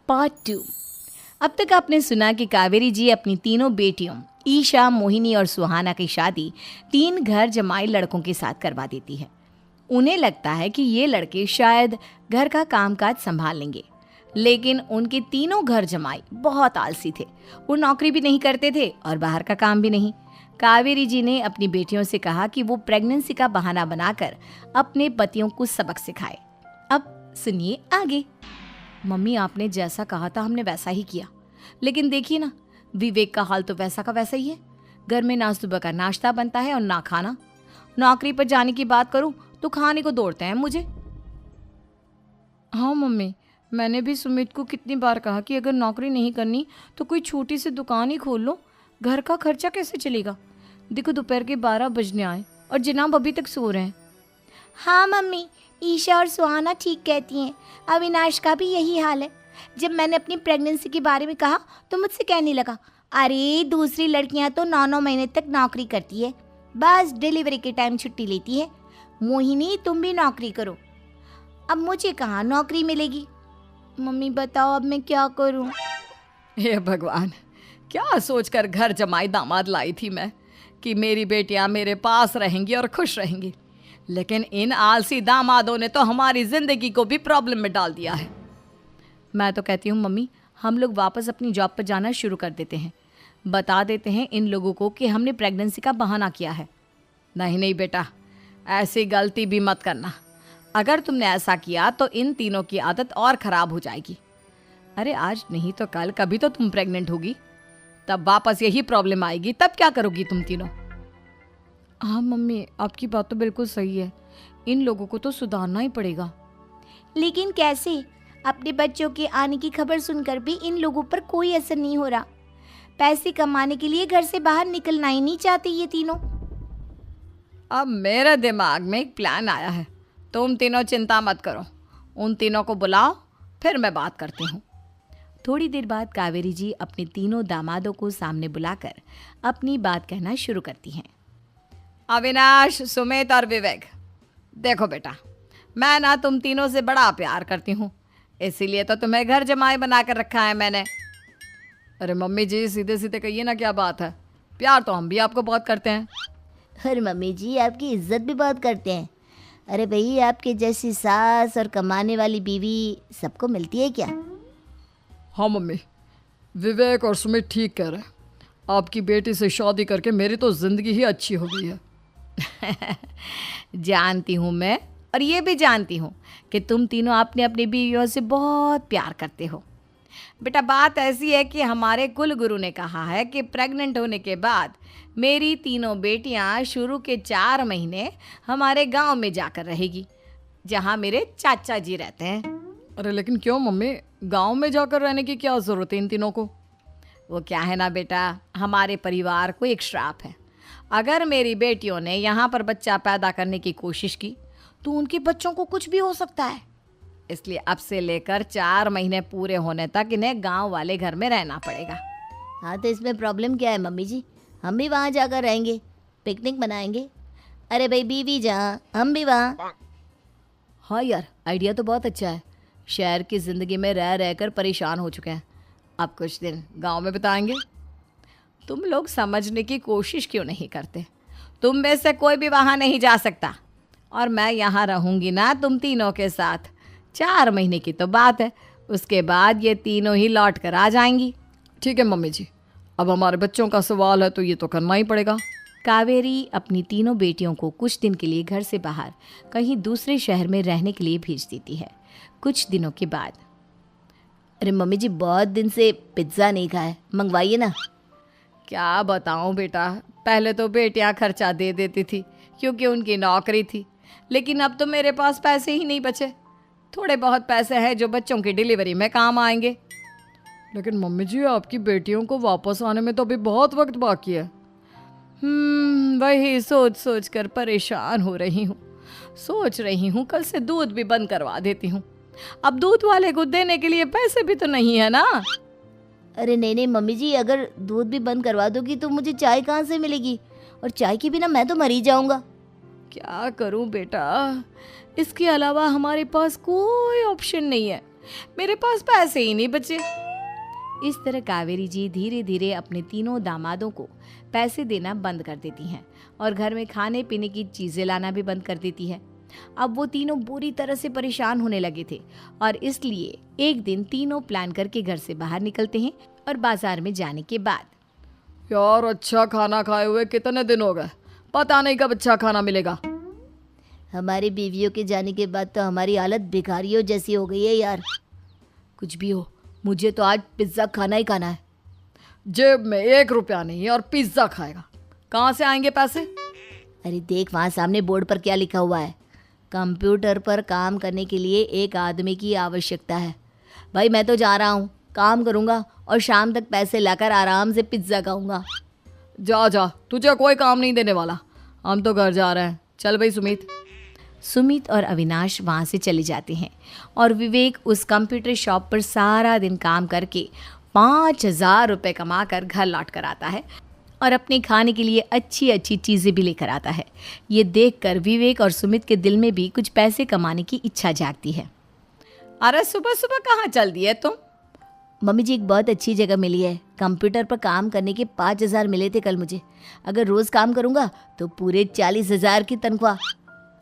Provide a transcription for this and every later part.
Part 2। अब तक आपने सुना कि कावेरी जी अपनी तीनों बेटियों ईशा, मोहिनी और सुहाना की शादी 3 घर जमाई लड़कों के साथ करवा देती है। उन्हें लगता है कि ये लड़के शायद घर का कामकाज संभाल लेंगे, लेकिन उनके तीनों घर जमाई बहुत आलसी थे। वो नौकरी भी नहीं करते थे और बाहर का काम भी नहीं। कावेरी जी ने अपनी बेटियों से कहा कि वो प्रेगनेंसी का बहाना बनाकर अपने पतियों को सबक सिखाए। अब सुनिए आगे। मम्मी, आपने जैसा कहा था हमने वैसा ही किया, लेकिन देखिए ना, विवेक का हाल तो वैसा का वैसा ही है। घर में ना सुबह का नाश्ता बनता है और ना खाना। नौकरी पर जाने की बात करूं तो खाने को दौड़ते हैं मुझे। हाँ मम्मी, मैंने भी सुमित को कितनी बार कहा कि अगर नौकरी नहीं करनी तो कोई छोटी सी दुकान ही खोल लो, घर का खर्चा कैसे चलेगा। देखो दोपहर के 12 बजने आए और जनाब अभी तक सो रहे हैं। हाँ मम्मी, ईशा और सुहाना ठीक कहती हैं। अविनाश का भी यही हाल है। जब मैंने अपनी प्रेगनेंसी के बारे में कहा तो मुझसे कहने लगा, अरे दूसरी लड़कियां तो 9-9 महीने तक नौकरी करती है, बस डिलीवरी के टाइम छुट्टी लेती है। मोहिनी, तुम भी नौकरी करो। अब मुझे कहाँ नौकरी मिलेगी। मम्मी बताओ अब मैं क्या करूँ। हे भगवान, क्या सोचकर घर जमाई दामाद लाई थी मैं कि मेरी बेटियां मेरे पास रहेंगी और खुश रहेंगी, लेकिन इन आलसी दामादों ने तो हमारी जिंदगी को भी प्रॉब्लम में डाल दिया है। मैं तो कहती हूँ मम्मी, हम लोग वापस अपनी जॉब पर जाना शुरू कर देते हैं। बता देते हैं इन लोगों को कि हमने प्रेगनेंसी का बहाना किया है। नहीं नहीं बेटा, ऐसी गलती भी मत करना। अगर तुमने ऐसा किया तो इन तीनों की आदत और ख़राब हो जाएगी। अरे आज नहीं तो कल कभी तो तुम प्रेग्नेंट होगी, तब वापस यही प्रॉब्लम आएगी। तब क्या करोगी तुम तीनों। हाँ मम्मी, आपकी बात तो बिल्कुल सही है। इन लोगों को तो सुधारना ही पड़ेगा। लेकिन कैसे? अपने बच्चों के आने की खबर सुनकर भी इन लोगों पर कोई असर नहीं हो रहा। पैसे कमाने के लिए घर से बाहर निकलना ही नहीं चाहते ये तीनों। अब मेरे दिमाग में एक प्लान आया है। तुम तीनों चिंता मत करो, उन तीनों को बुलाओ, फिर मैं बात करती हूँ। थोड़ी देर बाद कावेरी जी अपने तीनों दामादों को सामने बुलाकर अपनी बात कहना शुरू करती हैं। अविनाश, सुमित और विवेक, देखो बेटा, मैं ना तुम तीनों से बड़ा प्यार करती हूँ, इसीलिए तो तुम्हें घर जमाई बना कर रखा है मैंने। अरे मम्मी जी, सीधे सीधे कहिए ना, क्या बात है। प्यार तो हम भी आपको बहुत करते हैं। अरे मम्मी जी, आपकी इज्जत भी बहुत करते हैं। अरे भाई, आपके जैसी सास और कमाने वाली बीवी सबको मिलती है क्या? हाँ मम्मी, विवेक और सुमित ठीक कह रहे हैं। आपकी बेटी से शादी करके मेरी तो ज़िंदगी ही अच्छी हो गई है। जानती हूँ मैं, और ये भी जानती हूँ कि तुम तीनों अपने अपनी बीवियों से बहुत प्यार करते हो। बेटा, बात ऐसी है कि हमारे कुल गुरु ने कहा है कि प्रेग्नेंट होने के बाद मेरी तीनों बेटियां शुरू के 4 महीने हमारे गांव में जाकर रहेगी, जहां मेरे चाचा जी रहते हैं। अरे लेकिन क्यों मम्मी, गांव में जाकर रहने की क्या ज़रूरत है इन तीनों को। वो क्या है ना बेटा, हमारे परिवार को एक श्राप है। अगर मेरी बेटियों ने यहाँ पर बच्चा पैदा करने की कोशिश की तो उनके बच्चों को कुछ भी हो सकता है। इसलिए अब से लेकर 4 महीने पूरे होने तक इन्हें गांव वाले घर में रहना पड़ेगा। हाँ तो इसमें प्रॉब्लम क्या है मम्मी जी, हम भी वहाँ जाकर रहेंगे, पिकनिक मनाएंगे। अरे भाई, बीवी जहाँ हम भी वहाँ। हाँ यार, आइडिया तो बहुत अच्छा है। शहर की ज़िंदगी में रह रहकर परेशान हो चुके हैं, अब कुछ दिन गांव में बिताएंगे। तुम लोग समझने की कोशिश क्यों नहीं करते। तुम में से कोई भी वहाँ नहीं जा सकता, और मैं यहाँ रहूँगी ना तुम तीनों के साथ। 4 महीने की तो बात है, उसके बाद ये तीनों ही लौट कर आ जाएंगी। ठीक है मम्मी जी, अब हमारे बच्चों का सवाल है तो ये तो करना ही पड़ेगा। कावेरी अपनी तीनों बेटियों को कुछ दिन के लिए घर से बाहर कहीं दूसरे शहर में रहने के लिए भेज देती है। कुछ दिनों के बाद, अरे मम्मी जी, बहुत दिन से पिज्ज़ा नहीं खाया, मंगवाइए ना। क्या बताऊं बेटा, पहले तो बेटियां खर्चा दे देती थी क्योंकि उनकी नौकरी थी, लेकिन अब तो मेरे पास पैसे ही नहीं बचे। थोड़े बहुत पैसे हैं जो बच्चों की डिलीवरी में काम आएंगे। लेकिन मम्मी जी, आपकी बेटियों को वापस आने में तो अभी बहुत वक्त बाकी है। वही सोच सोच कर परेशान हो रही हूँ। सोच रही हूँ कल से दूध भी बंद करवा देती हूँ। अब दूध वाले को देने के लिए पैसे भी तो नहीं है ना। अरे नहीं नहीं मम्मी जी, अगर दूध भी बंद करवा दोगी तो मुझे चाय कहाँ से मिलेगी, और चाय के बिना मैं तो मर ही जाऊँगा। क्या करूँ बेटा, इसके अलावा हमारे पास कोई ऑप्शन नहीं है। मेरे पास पैसे ही नहीं बचे। इस तरह कावेरी जी धीरे धीरे अपने तीनों दामादों को पैसे देना बंद कर देती हैं और घर में खाने पीने की चीज़ें लाना भी बंद कर देती है। अब वो तीनों बुरी तरह से परेशान होने लगे थे और इसलिए एक दिन तीनों प्लान करके घर से बाहर निकलते हैं और बाजार में जाने के बाद यार अच्छा खाना खाए हुए कितने दिन हो गए, पता नहीं कब अच्छा खाना मिलेगा। हमारी बीवियों के जाने के बाद तो हमारी हालत भिखारियों जैसी हो गई है यार। कुछ भी हो, मुझे तो आज पिज्ज़ा खाना ही खाना है। जेब में 1 रुपया नहीं और पिज्ज़ा खाएगा, कहाँ से आएंगे पैसे? अरे देख वहाँ सामने बोर्ड पर क्या लिखा हुआ है, कंप्यूटर पर काम करने के लिए एक आदमी की आवश्यकता है। भाई मैं तो जा रहा हूँ, काम करूँगा और शाम तक पैसे लाकर आराम से पिज्ज़ा खाऊंगा। जा जा, तुझे कोई काम नहीं देने वाला, हम तो घर जा रहे हैं। चल भाई सुमित। सुमित और अविनाश वहाँ से चले जाते हैं और विवेक उस कंप्यूटर शॉप पर सारा दिन काम करके 5,000 रुपये कमा कर घर लौट कर आता है और अपने खाने के लिए अच्छी अच्छी चीज़ें भी लेकर आता है। ये देखकर विवेक और सुमित के दिल में भी कुछ पैसे कमाने की इच्छा जागती है। अरे सुबह सुबह कहाँ चल दिए तुम? मम्मी जी एक बहुत अच्छी जगह मिली है, कंप्यूटर पर काम करने के 5,000 मिले थे कल मुझे। अगर रोज़ काम करूँगा तो पूरे 40,000 की तनख्वाह।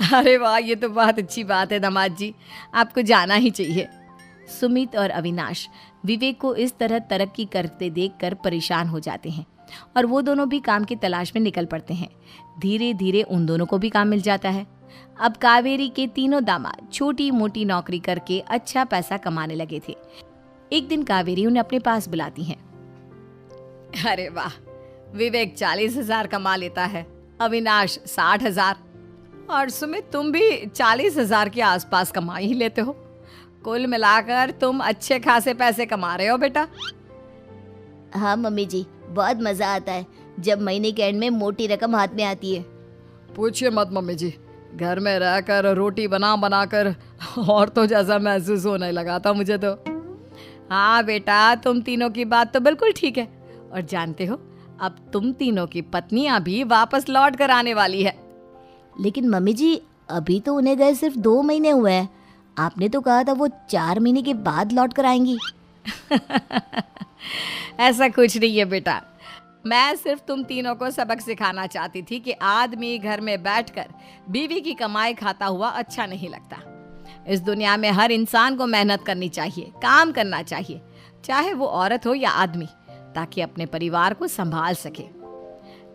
अरे वाह, ये तो बहुत अच्छी बात है दामाद जी, आपको जाना ही चाहिए। सुमित और अविनाश विवेक को इस तरह तरक्की करते देखकर परेशान हो जाते हैं और वो दोनों भी काम की तलाश में निकल पड़ते हैं। धीरे धीरे उन दोनों को भी काम मिल जाता है। अब कावेरी के तीनों दामाद छोटी मोटी नौकरी करके अच्छा पैसा कमाने लगे थे। एक दिन कावेरी उन्हें अपने पास बुलाती हैं। अरे वाह, विवेक 40,000 कमा लेता है, अविनाश 60,000 और सुमित तुम भी 40,000 के आसपास कमा ही लेते हो। कुल मिलाकर तुम अच्छे खासे पैसे कमा रहे हो बेटा। हाँ मम्मी जी, बहुत मज़ा आता है जब महीने के एंड में मोटी रकम हाथ में आती है। पूछिए मत मम्मी जी, घर में रहकर रोटी बना बना कर और तो जैसा महसूस होने लगा था मुझे तो। हाँ बेटा, तुम तीनों की बात तो बिल्कुल ठीक है और जानते हो अब तुम तीनों की पत्नियां भी वापस लौट कर आने वाली है। लेकिन मम्मी जी अभी तो उन्हें गए सिर्फ 2 महीने हुए हैं, आपने तो कहा था वो 4 महीने के बाद लौट कर आएंगी। ऐसा कुछ नहीं है बेटा, मैं सिर्फ तुम तीनों को सबक सिखाना चाहती थी कि आदमी घर में बैठकर बीवी की कमाई खाता हुआ अच्छा नहीं लगता। इस दुनिया में हर इंसान को मेहनत करनी चाहिए, काम करना चाहिए, चाहे वो औरत हो या आदमी, ताकि अपने परिवार को संभाल सके।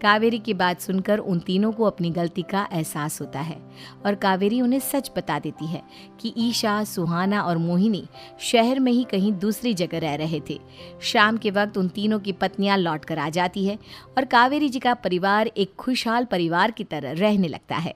कावेरी की बात सुनकर उन तीनों को अपनी गलती का एहसास होता है और कावेरी उन्हें सच बता देती है कि ईशा, सुहाना और मोहिनी शहर में ही कहीं दूसरी जगह रह रहे थे। शाम के वक्त उन तीनों की पत्नियां लौट कर आ जाती है और कावेरी जी का परिवार एक खुशहाल परिवार की तरह रहने लगता है।